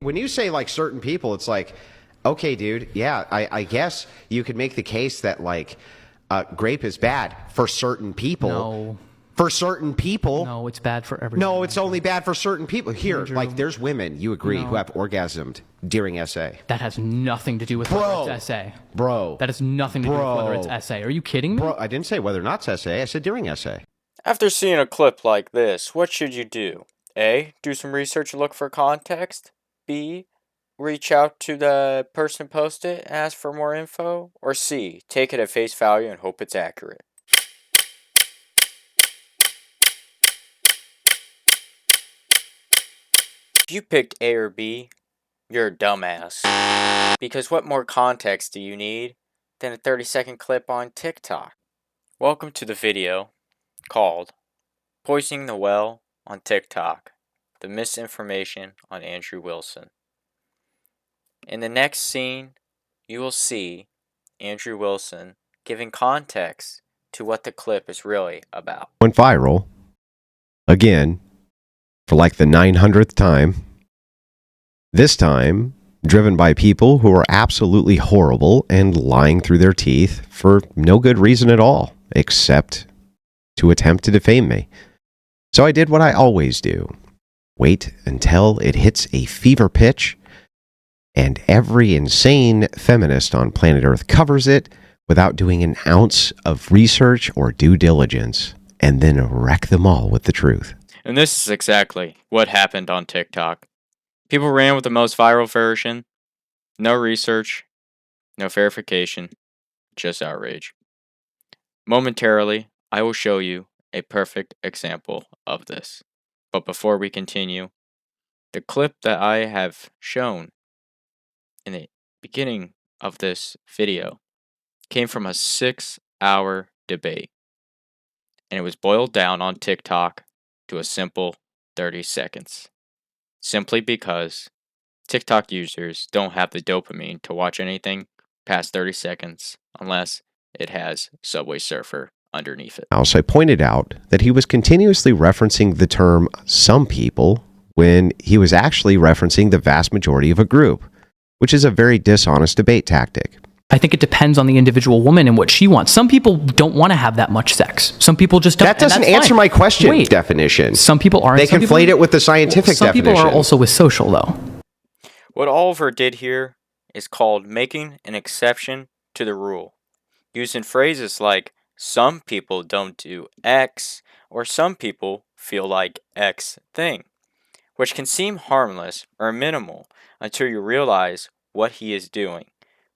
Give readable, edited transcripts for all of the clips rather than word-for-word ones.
When you say like certain people, it's like, okay, dude, yeah, I guess you could make the case that like grape is bad for certain people. No. For certain people. No, it's bad for everyone. No, it's only bad for certain people. Here, Andrew, like there's women, you agree, who have orgasmed during SA. That has nothing to do with whether it's SA. Bro. That has nothing to do with whether it's SA. Are you kidding me? Bro, I didn't say whether or not it's SA. I said during SA. After seeing a clip like this, what should you do? A. Do some research and look for context. B. Reach out to the person who posted and ask for more info. Or C. Take it at face value and hope it's accurate. If you picked A or B, you're a dumbass. Because what more context do you need than a 30-second clip on TikTok? Welcome to the video called Poisoning the Well on TikTok, the Misinformation on Andrew Wilson. In the next scene, you will see Andrew Wilson giving context to what the clip is really about. Went viral, again, for like the 900th time. This time, driven by people who are absolutely horrible and lying through their teeth for no good reason at all, except to attempt to defame me. So I did what I always do. Wait until it hits a fever pitch, and every insane feminist on planet Earth covers it without doing an ounce of research or due diligence, and then wreck them all with the truth. And this is exactly what happened on TikTok. People ran with the most viral version. No research, no verification, just outrage. Momentarily, I will show you a perfect example of this. But before we continue, the clip that I have shown in the beginning of this video came from a 6-hour debate. And it was boiled down on TikTok to a simple 30 seconds. Simply because TikTok users don't have the dopamine to watch anything past 30 seconds unless it has Subway Surfer underneath it. So I pointed out that he was continuously referencing the term some people when he was actually referencing the vast majority of a group, which is a very dishonest debate tactic. I think it depends on the individual woman and what she wants. Some people don't want to have that much sex. Some people just don't. That doesn't answer my question definition. Some people aren't. They conflate it with the scientific definition. Some people are also with social, though. What Oliver did here is called making an exception to the rule, using phrases like, some people don't do X, or some people feel like X thing, which can seem harmless or minimal until you realize what he is doing,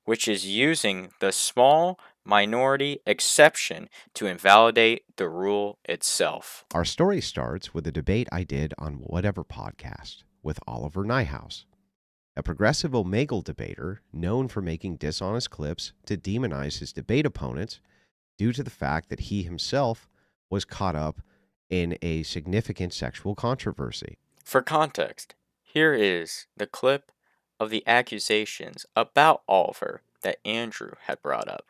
which is using the small minority exception to invalidate the rule itself. Our story starts with a debate I did on Whatever podcast with Oliver Nyhouse, a progressive Omegle debater known for making dishonest clips to demonize his debate opponents due to the fact that he himself was caught up in a significant sexual controversy. For context, here is the clip of the accusations about Oliver that Andrew had brought up.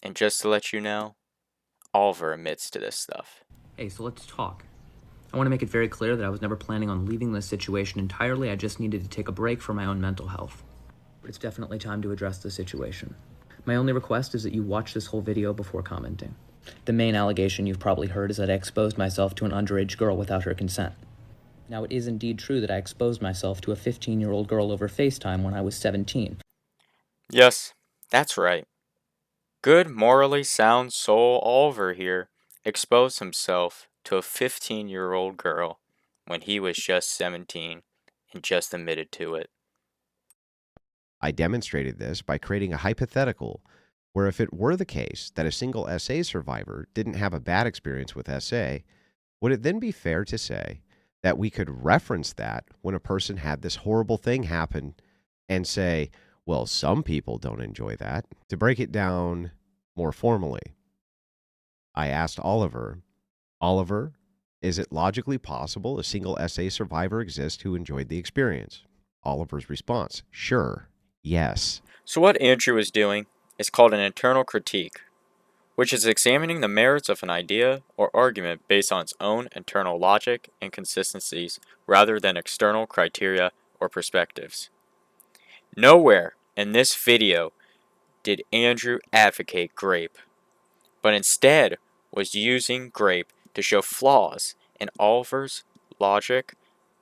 And just to let you know, Oliver admits to this stuff. Hey, so let's talk. I want to make it very clear that I was never planning on leaving this situation entirely. I just needed to take a break for my own mental health. But it's definitely time to address the situation. My only request is that you watch this whole video before commenting. The main allegation you've probably heard is that I exposed myself to an underage girl without her consent. Now, it is indeed true that I exposed myself to a 15-year-old girl over FaceTime when I was 17. Yes, that's right. Good, morally sound soul Oliver here exposed himself to a 15-year-old girl when he was just 17 and just admitted to it. I demonstrated this by creating a hypothetical where if it were the case that a single SA survivor didn't have a bad experience with SA, would it then be fair to say that we could reference that when a person had this horrible thing happen and say, well, some people don't enjoy that? To break it down more formally, I asked Oliver, is it logically possible a single SA survivor exists who enjoyed the experience? Oliver's response, sure, yes. So what Andrew is doing is called an internal critique, which is examining the merits of an idea or argument based on its own internal logic and consistencies rather than external criteria or perspectives. Nowhere in this video did Andrew advocate grape, but instead was using grape to show flaws in Oliver's logic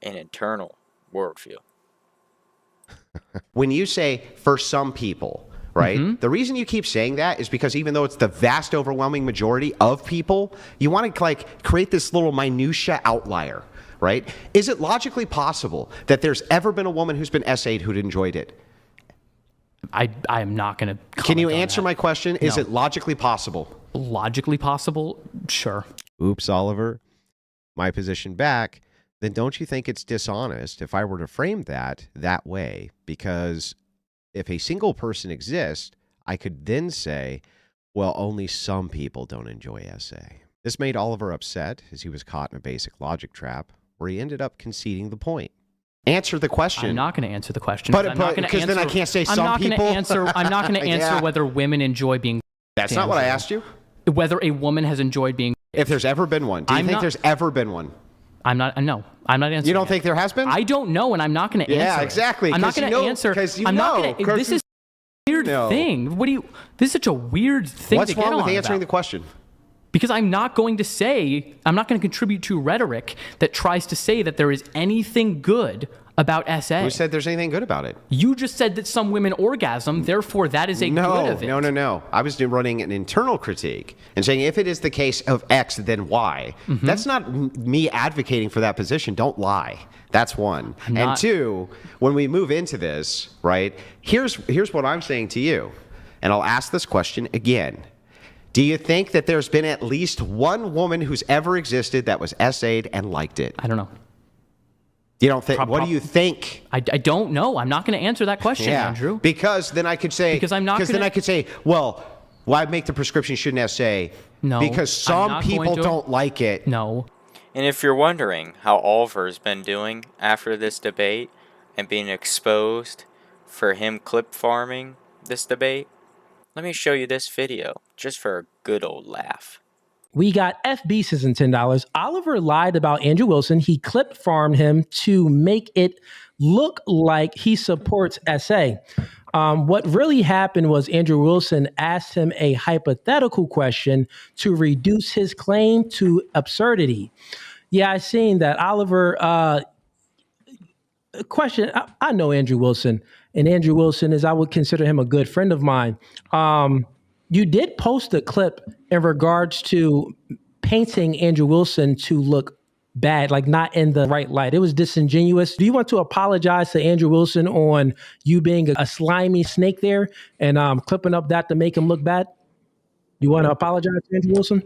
and internal worldview. When you say for some people, right? The reason you keep saying that is because even though it's the vast overwhelming majority of people, you want to like create this little minutia outlier, right? Is it logically possible that there's ever been a woman who's been essayed who'd enjoyed it? I am not going to. Can you answer my question? Is it logically possible? Logically possible? Sure. Oops, Oliver. My position back. Then don't you think it's dishonest if I were to frame that way? Because if a single person exists, I could then say, well, only some people don't enjoy essay. This made Oliver upset as he was caught in a basic logic trap where he ended up conceding the point. Answer the question. I'm not going to answer the question. But because then I can't say some people. I'm not going to answer whether women enjoy being. That's not what I asked you. Whether a woman has enjoyed being. If there's ever been one. Do you think there's ever been one? No, I'm not answering. You don't think there has been? I don't know, and I'm not going to answer. Yeah, exactly. I'm not going to answer. I'm not going to. This is a weird thing. This is such a weird thing to get on. What's wrong with answering about. the question? Because I'm not going to contribute to rhetoric that tries to say that there is anything good about SA. Who said there's anything good about it? You just said that some women orgasm, therefore that is a good of it. No. I was running an internal critique and saying if it is the case of X, then Y. That's not me advocating for that position. Don't lie. That's one. And two, when we move into this, right, here's what I'm saying to you. And I'll ask this question again. Do you think that there's been at least one woman who's ever existed that was essayed and liked it? I don't know. You don't think? What do you think? I don't know. I'm not going to answer that question, Andrew. Because then I could say. Because I'm not. Because then I could say, well, why make the prescription shouldn't essay? No. Because some people don't like it. No. And if you're wondering how Oliver's been doing after this debate and being exposed for him clip farming this debate, let me show you this video just for a good old laugh. We got FB says in $10. Oliver lied about Andrew Wilson. He clip farmed him to make it look like he supports SA. What really happened was Andrew Wilson asked him a hypothetical question to reduce his claim to absurdity. Yeah, I seen that. Oliver, question. I know Andrew Wilson, and Andrew Wilson I would consider him a good friend of mine. You did post a clip in regards to painting Andrew Wilson to look bad, like not in the right light. It was disingenuous. Do you want to apologize to Andrew Wilson on you being a slimy snake there and clipping up that to make him look bad? You want to apologize to Andrew Wilson?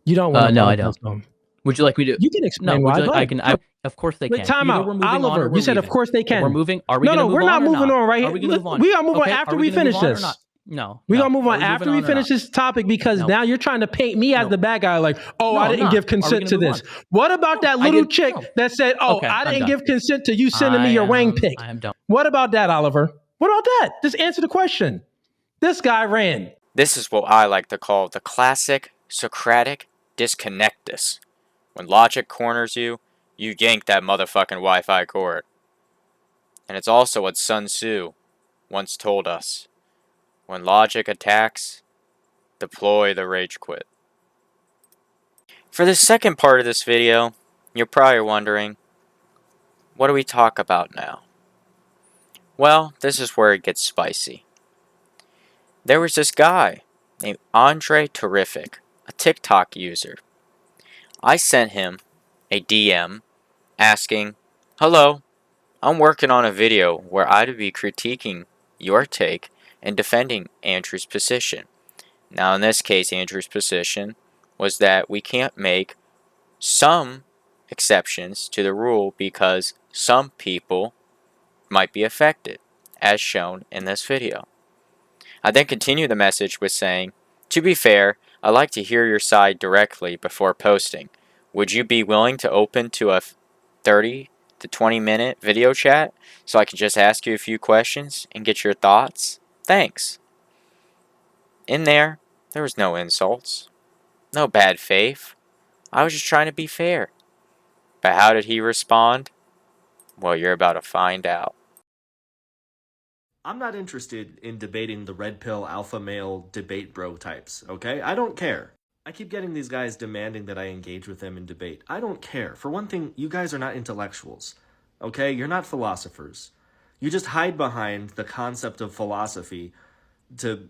You don't want to. No, I don't. Would you like me to? You can explain why. Of course they Wait, can. time out. Oliver, you said of course they can. We're moving. Are we? No, we're not moving on right here. Are we going to move on? We got to move on after we finish this. No. We're going to move on after we finish this topic because now you're trying to paint me as the bad guy. Like, I didn't give consent to this. What about that little chick that said, I didn't give consent to you sending me your wang pic? I am done. What about that, Oliver? What about that? Just answer the question. This guy ran. This is what I like to call the classic Socratic disconnectus. When logic corners you, you yank that motherfucking Wi-Fi cord. And it's also what Sun Tzu once told us. When logic attacks, deploy the rage quit. For the second part of this video, you're probably wondering, what do we talk about now? Well, this is where it gets spicy. There was this guy named Andre Terrific, a TikTok user. I sent him a DM asking, hello, I'm working on a video where I'd be critiquing your take and defending Andrew's position. Now in this case, Andrew's position was that we can't make some exceptions to the rule because some people might be affected, as shown in this video. I then continue the message with saying, to be fair, I'd like to hear your side directly before posting. Would you be willing to open to a 30 to 20 minute video chat so I can just ask you a few questions and get your thoughts? Thanks. In there was no insults, no bad faith. I was just trying to be fair. But how did he respond? Well, you're about to find out. I'm not interested in debating the red pill alpha male debate bro types, okay? I don't care. I keep getting these guys demanding that I engage with them in debate. I don't care. For one thing, you guys are not intellectuals, okay? You're not philosophers. You just hide behind the concept of philosophy to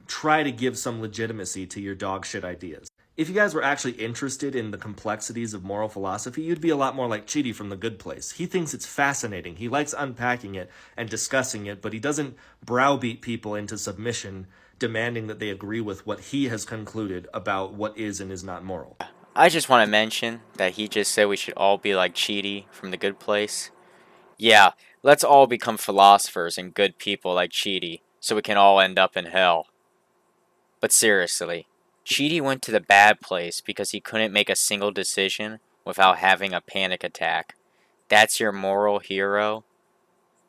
try to give some legitimacy to your dog shit ideas. If you guys were actually interested in the complexities of moral philosophy, you'd be a lot more like Chidi from The Good Place. He thinks it's fascinating. He likes unpacking it and discussing it, but he doesn't browbeat people into submission, demanding that they agree with what he has concluded about what is and is not moral. I just want to mention that he just said we should all be like Chidi from The Good Place. Yeah, let's all become philosophers and good people like Chidi, so we can all end up in hell. But seriously, Chidi went to the bad place because he couldn't make a single decision without having a panic attack. That's your moral hero?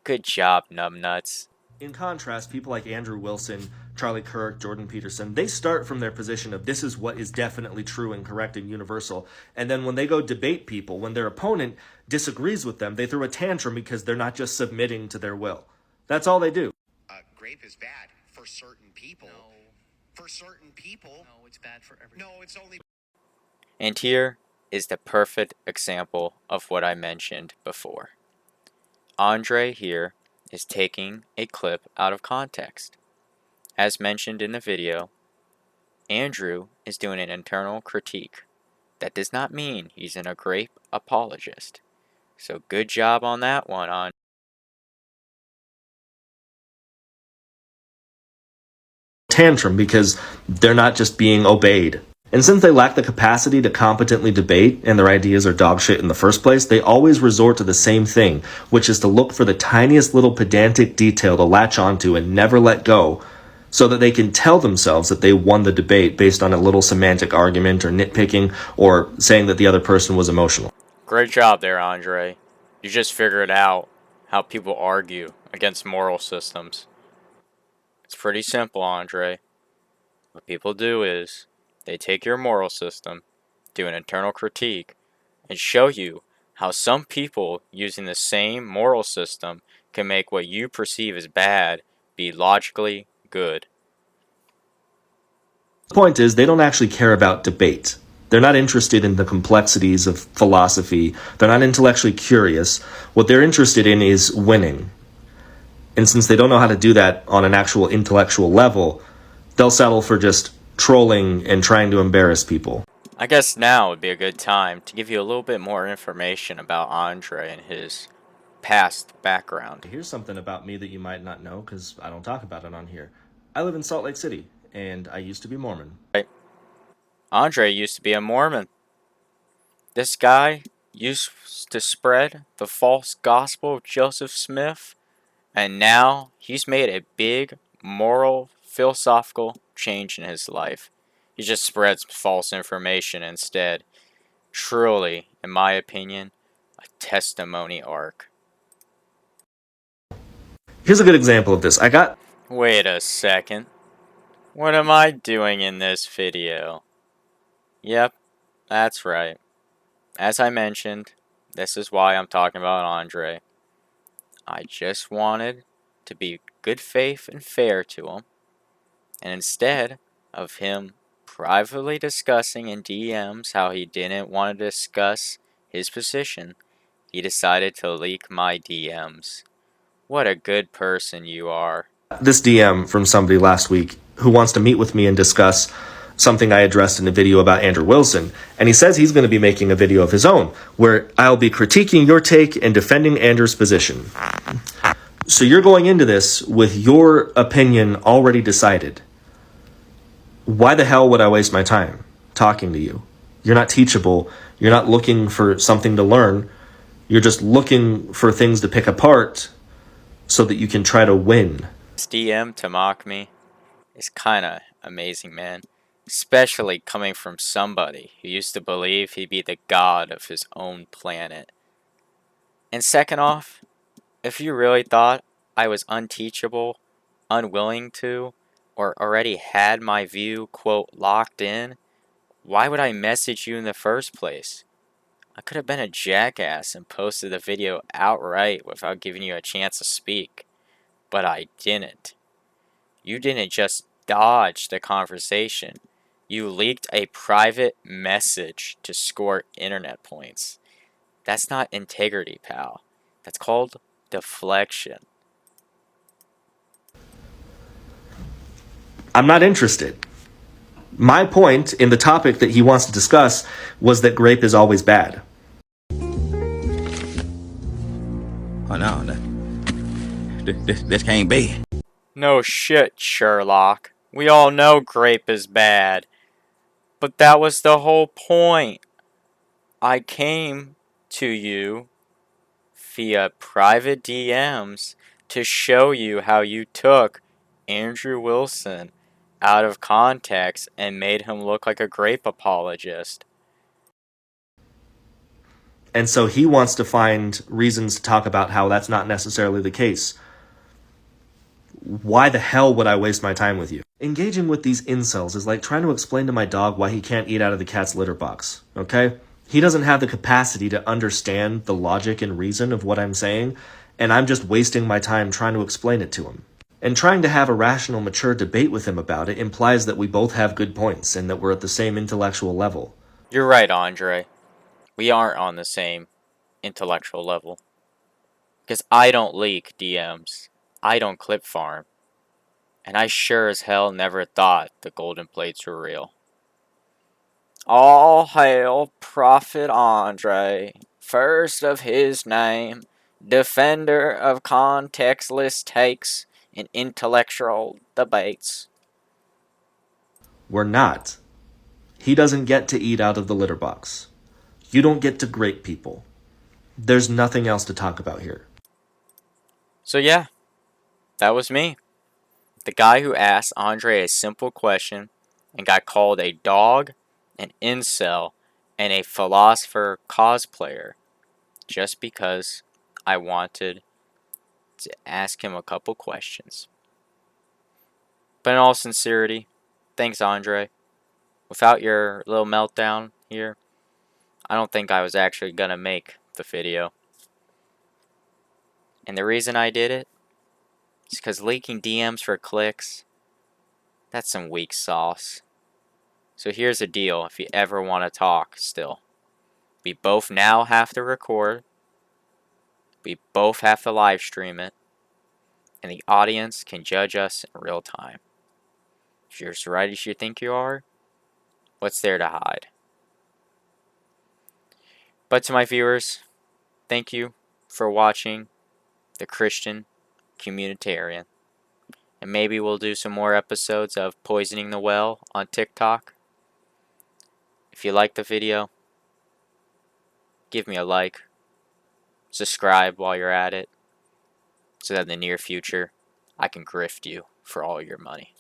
Good job, numbnuts. In contrast, people like Andrew Wilson, Charlie Kirk, Jordan Peterson, they start from their position of this is what is definitely true and correct and universal. And then when they go debate people, when their opponent disagrees with them, they throw a tantrum because they're not just submitting to their will. That's all they do. Grape is bad for certain people. No. For certain people. No, it's bad for everyone. No, it's only. And here is the perfect example of what I mentioned before. Andre here is taking a clip out of context. As mentioned in the video, Andrew is doing an internal critique. That does not mean he's a grape apologist. So good job on that one, Andre. Tantrum because they're not just being obeyed. And since they lack the capacity to competently debate and their ideas are dog shit in the first place, they always resort to the same thing, which is to look for the tiniest little pedantic detail to latch onto and never let go, so that they can tell themselves that they won the debate based on a little semantic argument or nitpicking or saying that the other person was emotional. Great job there, Andre. You just figured out how people argue against moral systems. It's pretty simple, Andre. What people do is they take your moral system, do an internal critique, and show you how some people using the same moral system can make what you perceive as bad be logically good. The point is, they don't actually care about debate. They're not interested in the complexities of philosophy. They're not intellectually curious. What they're interested in is winning. And since they don't know how to do that on an actual intellectual level, they'll settle for just trolling and trying to embarrass people. I guess now would be a good time to give you a little bit more information about Andre and his past background. Here's something about me that you might not know because I don't talk about it on here. I live in Salt Lake City, and I used to be Mormon. Andre used to be a Mormon. This guy used to spread the false gospel of Joseph Smith, and now he's made a big moral, philosophical change in his life. He just spreads false information instead. Truly, in my opinion, a testimony arc. Here's a good example of this. Wait a second. What am I doing in this video? Yep, that's right. As I mentioned, this is why I'm talking about Andre. I just wanted to be good faith and fair to him. And instead of him privately discussing in DMs how he didn't want to discuss his position, he decided to leak my DMs. What a good person you are. This DM from somebody last week who wants to meet with me and discuss something I addressed in a video about Andrew Wilson, and he says he's going to be making a video of his own where I'll be critiquing your take and defending Andrew's position. So you're going into this with your opinion already decided. Why the hell would I waste my time talking to you? You're not teachable. You're not looking for something to learn. You're just looking for things to pick apart so that you can try to win. This DM to mock me is kinda amazing, man. Especially coming from somebody who used to believe he'd be the god of his own planet. And second off, if you really thought I was unteachable, unwilling to, or already had my view, quote, locked in, why would I message you in the first place? I could have been a jackass and posted the video outright without giving you a chance to speak, but I didn't. You didn't just dodge the conversation. You leaked a private message to score internet points. That's not integrity, pal. That's called deflection. I'm not interested. My point in the topic that he wants to discuss was that grape is always bad. Oh no, this can't be. No shit, Sherlock. We all know grape is bad. But that was the whole point. I came to you via private DMs to show you how you took Andrew Wilson out of context and made him look like a grape apologist. And so he wants to find reasons to talk about how that's not necessarily the case. Why the hell would I waste my time with you? Engaging with these incels is like trying to explain to my dog why he can't eat out of the cat's litter box, okay? He doesn't have the capacity to understand the logic and reason of what I'm saying, and I'm just wasting my time trying to explain it to him. And trying to have a rational, mature debate with him about it implies that we both have good points and that we're at the same intellectual level. You're right, Andre. We aren't on the same intellectual level. Because I don't leak DMs. I don't clip farm. And I sure as hell never thought the golden plates were real. All hail Prophet Andre, first of his name, defender of contextless takes in intellectual debates. We're not. He doesn't get to eat out of the litter box. You don't get to grape people. There's nothing else to talk about here. So yeah, that was me. The guy who asked Andre a simple question and got called a dog, an incel, and a philosopher cosplayer just because I wanted to ask him a couple questions. But in all sincerity, thanks, Andre. Without your little meltdown here, I don't think I was actually gonna make the video. And the reason I did it is because leaking DMs for clicks, that's some weak sauce. So here's the deal if you ever want to talk still. We both now have to record, we both have to live stream it, and the audience can judge us in real time. If you're as right as you think you are, what's there to hide? But to my viewers, thank you for watching The Christian Communitarian. And maybe we'll do some more episodes of Poisoning the Well on TikTok. If you like the video, give me a like. Subscribe while you're at it, so that in the near future, I can grift you for all your money.